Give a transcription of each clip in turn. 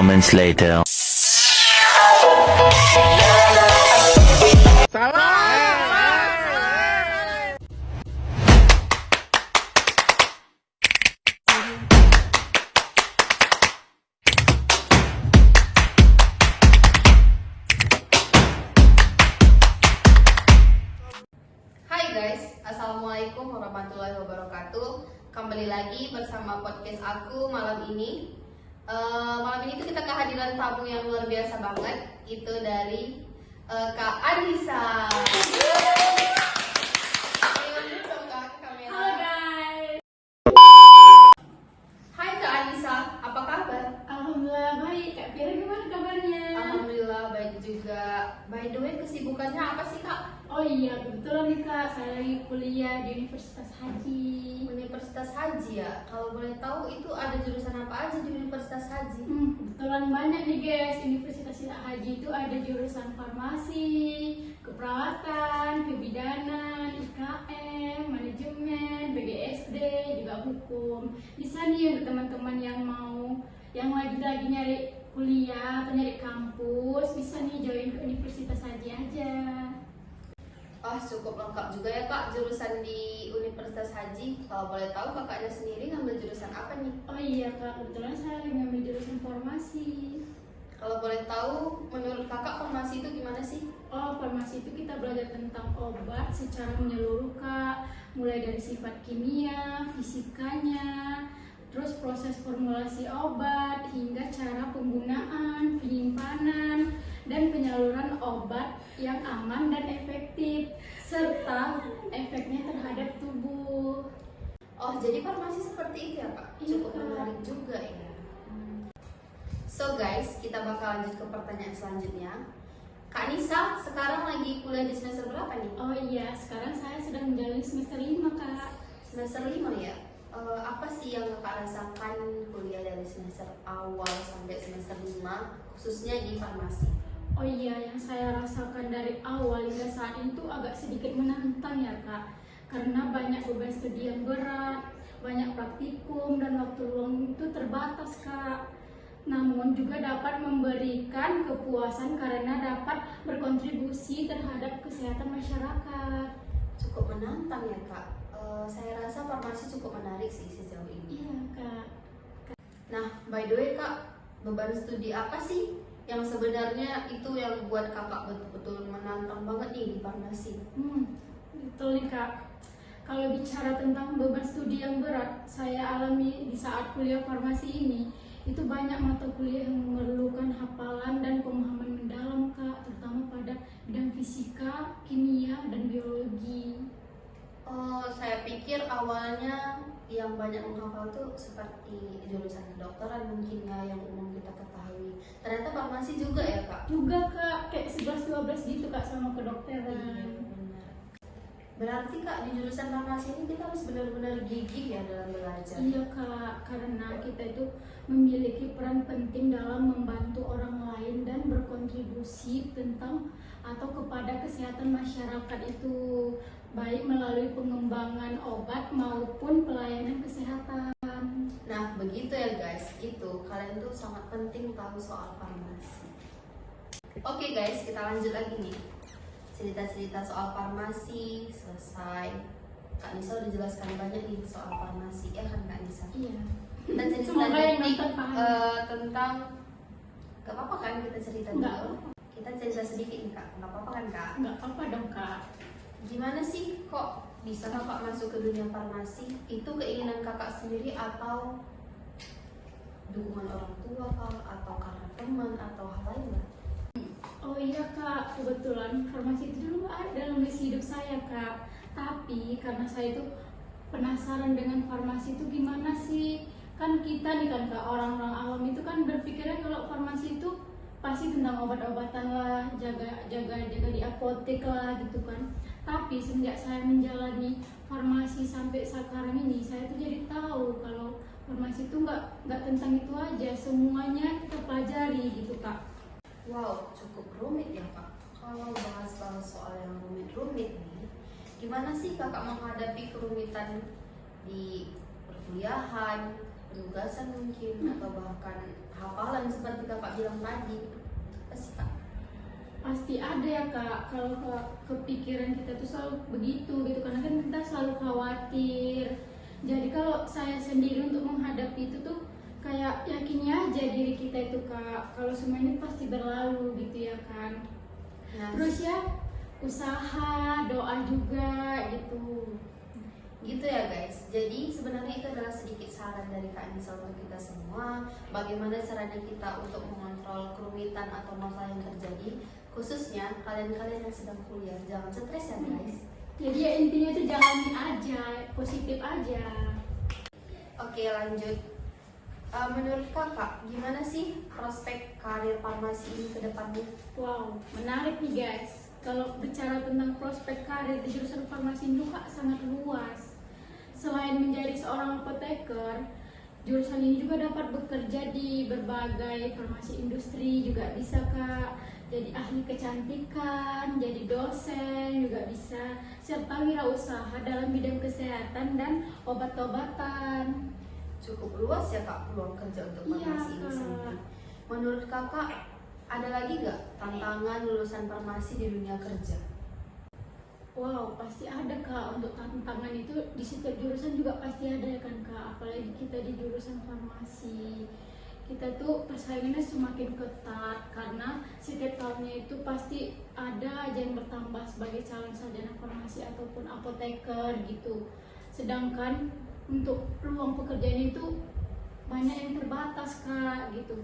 moments later. Hai guys, assalamualaikum warahmatullahi wabarakatuh. Kembali lagi bersama podcast aku malam ini. Malam ini tuh kita kehadiran tamu yang luar biasa banget. Itu dari Kak Anissa. Halo guys. Hai Kak Anissa, apa kabar? Alhamdulillah baik. Kak Fira gimana kabarnya? Alhamdulillah baik juga. By the way, kesibukannya apa sih Kak? Oh iya, kebetulan nih Kak, saya lagi kuliah di Universitas Haji. Universitas Haji ya? Kalau boleh tahu itu ada jurusan apa aja di Universitas Haji? Kebetulan banyak nih guys. Universitas Haji itu ada jurusan farmasi, keperawatan, kebidanan, IKM, manajemen, BGSD, juga hukum. Bisa nih untuk teman-teman yang lagi nyari kuliah atau nyari kampus, bisa nih join ke Universitas Haji aja. Oh, cukup lengkap juga ya Kak jurusan di Universitas Haji. Kalau boleh tahu kakaknya sendiri ngambil jurusan apa nih? Oh iya Kak, kebetulan saya lagi ngambil jurusan farmasi. Kalau boleh tahu menurut kakak farmasi itu gimana sih? Oh, farmasi itu kita belajar tentang obat secara menyeluruh Kak. Mulai dari sifat kimia, fisikanya, terus proses formulasi obat, hingga cara penggunaan, penyimpanan, dan penyaluran obat yang aman dan efektif, serta efeknya terhadap tubuh. Oh, jadi farmasi seperti itu ya Kak? Iya, Cukup Kak. menarik juga ya. So guys, kita bakal lanjut ke pertanyaan selanjutnya. Kak Nisa sekarang lagi kuliah di semester berapa nih? Oh iya, sekarang saya sedang menjalani semester 5 Kak. Semester 5 ya? Apa sih yang kakak rasakan kuliah dari semester awal sampai semester 5 khususnya di farmasi? Oh iya, yang saya rasakan dari awal hingga saat ini tuh agak sedikit menantang ya Kak. Karena banyak beban studi yang berat, banyak praktikum, dan waktu luang itu terbatas Kak. Namun juga dapat memberikan kepuasan karena dapat berkontribusi terhadap kesehatan masyarakat. Cukup menantang ya Kak. Saya rasa farmasi cukup menarik sih sejauh ini. Iya Kak. Nah, by the way Kak, beban studi apa sih yang sebenarnya itu yang buat kakak betul-betul menantang banget nih di farmasi? Betul nih Kak. Kalau bicara tentang beban studi yang berat, saya alami di saat kuliah farmasi ini, itu banyak mata kuliah yang memerlukan hafalan dan pemahaman mendalam Kak, terutama pada bidang fisika, kimia, dan biologi. Oh, saya pikir awalnya yang banyak menghafal tuh seperti jurusan kedokteran mungkin ya yang umum kita ketahui. Ternyata farmasi juga ya Kak? Juga Kak, kayak 11-12 gitu Kak sama kedokteran. Iya, benar. Berarti Kak di jurusan farmasi ini kita harus benar-benar gigih ya dalam belajar. Iya Kak, karena kita itu memiliki peran penting dalam membantu orang lain dan berkontribusi tentang atau kepada kesehatan masyarakat itu, baik melalui pengembangan obat maupun pelayanan kesehatan. Nah, begitu ya guys, itu kalian tuh sangat penting tahu soal farmasi. Oke guys, kita lanjut lagi nih. Cerita-cerita soal farmasi selesai. Kak Nisa udah jelaskan banyak nih soal farmasi, ya kan Kak Nisa? Iya. Kita cerita Semoga yang sedikit nonton paham. tentang, gak apa-apa kan kita cerita Nggak dulu? Kita cerita sedikit nih Kak, gak apa-apa kan Kak? Nggak apa dong Kak. Gimana sih kok bisa kakak masuk ke dunia farmasi? Itu keinginan kakak sendiri atau dukungan orang tua kak? Atau karena teman atau hal lain nggak? Oh iya Kak, kebetulan farmasi itu dulu ada dalam misi hidup saya Kak. Tapi karena saya itu penasaran dengan farmasi itu gimana sih? Kan kita nih kan Kak, orang-orang awam itu kan berpikirnya kalau farmasi itu pasti tentang obat-obatan lah, jaga di apotek lah gitu kan. Tapi semenjak saya menjalani farmasi sampai sekarang ini, saya tuh jadi tahu kalau farmasi itu nggak tentang itu aja, semuanya kita pelajari gitu Kak. Wow, cukup rumit ya kak. Kalau bahas-bahas soal yang rumit-rumit nih, gimana sih kakak menghadapi kerumitan di perkuliahan, penugasan mungkin, atau bahkan hafalan seperti kakak bilang tadi. Apa sih kak? Pasti ada ya kak, kalau kepikiran kita tuh selalu begitu gitu, karena kan kita selalu khawatir. Jadi kalau saya sendiri untuk menghadapi itu tuh kayak yakini aja diri kita itu kak, kalau semua ini pasti berlalu gitu ya kan. Nah, Terus ya usaha, doa juga gitu. gitu ya guys. Jadi sebenarnya itu adalah sedikit saran dari Kak Anissa untuk kita semua. Bagaimana caranya kita untuk mengontrol kerumitan atau masalah yang terjadi, khususnya kalian-kalian yang sedang kuliah. Jangan stres ya guys. Jadi ya intinya tuh jalanin aja, positif aja. Oke lanjut. Menurut kakak, gimana sih prospek karir farmasi ini ke depannya? Wow, menarik nih guys. Kalau bicara tentang prospek karir di jurusan farmasi ini kak sangat luas. Selain menjadi seorang apoteker, jurusan ini juga dapat bekerja di berbagai farmasi industri juga bisa kak. Jadi ahli kecantikan, jadi dosen juga bisa, serta wirausaha dalam bidang kesehatan dan obat-obatan. Cukup luas ya kak peluang kerja untuk Iya, farmasi ini Kak. sendiri. Menurut kakak, ada lagi nggak tantangan lulusan farmasi di dunia kerja? Wow, pasti ada kak. Untuk tantangan itu di setiap jurusan juga pasti ada ya kan kak. Apalagi kita di jurusan farmasi, kita tuh persaingannya semakin ketat karena setiap tahunnya itu pasti ada aja yang bertambah sebagai calon sarjana farmasi ataupun apoteker gitu. Sedangkan untuk peluang pekerjaan itu banyak yang terbatas kak gitu.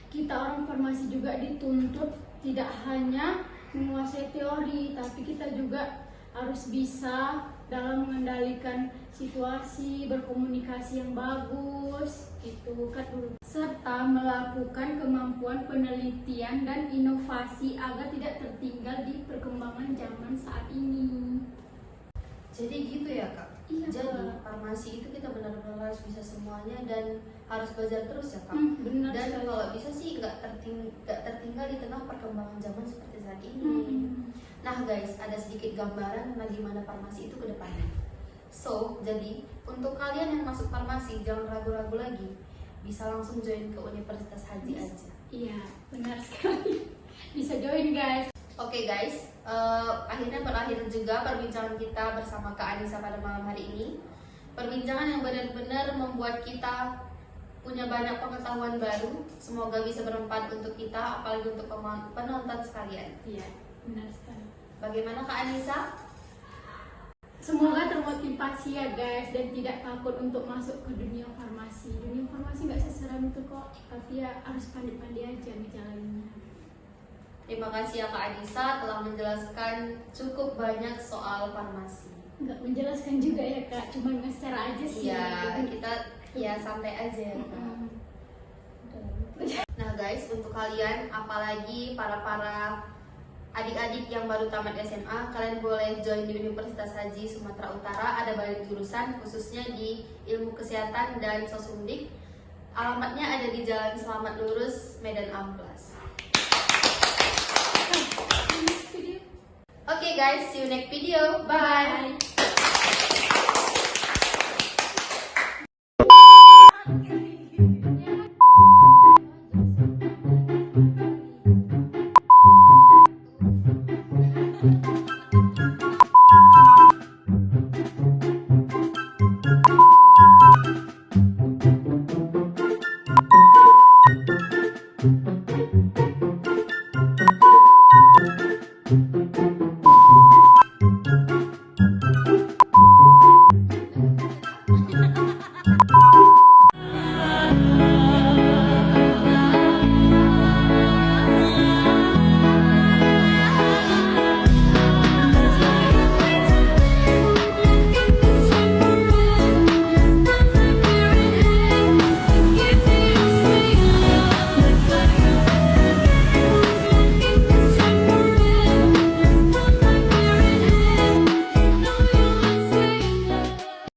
Kita orang farmasi juga dituntut tidak hanya menguasai teori, tapi kita juga harus bisa dalam mengendalikan situasi, berkomunikasi yang bagus, gitu kan dulu. Serta melakukan kemampuan penelitian dan inovasi agar tidak tertinggal di perkembangan zaman saat ini. Jadi gitu ya kak? Iya, Jadi Kak. farmasi itu kita benar-benar harus bisa semuanya dan harus belajar terus ya kak. Benar Dan sekali. kalau bisa sih nggak tertinggal di tengah perkembangan zaman seperti saat ini. Nah guys, ada sedikit gambaran tentang gimana farmasi itu ke depannya. So, jadi untuk kalian yang masuk farmasi jangan ragu-ragu lagi, bisa langsung join ke Universitas Haji aja. Iya, benar sekali. Bisa join guys. Oke guys, akhirnya berakhir juga perbincangan kita bersama Kak Anissa pada malam hari ini. Perbincangan yang benar-benar membuat kita punya banyak pengetahuan baru. Semoga bisa bermanfaat untuk kita, apalagi untuk penonton sekalian. Iya, benar sekali. Bagaimana Kak Anissa? Semoga termotivasi ya guys dan tidak takut untuk masuk ke dunia farmasi. Dunia farmasi nggak seseram itu kok, tapi ya harus pandai-pandai aja ngejalaninnya. Terima kasih ya Kak Anissa telah menjelaskan cukup banyak soal farmasi. Nggak menjelaskan juga ya kak, cuma nge-share aja sih. Iya, kita ya santai aja ya Kak. Nah guys, untuk kalian, apalagi para adik-adik yang baru tamat SMA, kalian boleh join di Universitas Haji Sumatera Utara. Ada banyak jurusan, khususnya di ilmu kesehatan dan sosumdik. Alamatnya ada di Jalan Selamat Lurus, Medan Amplas. Oke guys, see you next video. Bye. Bye.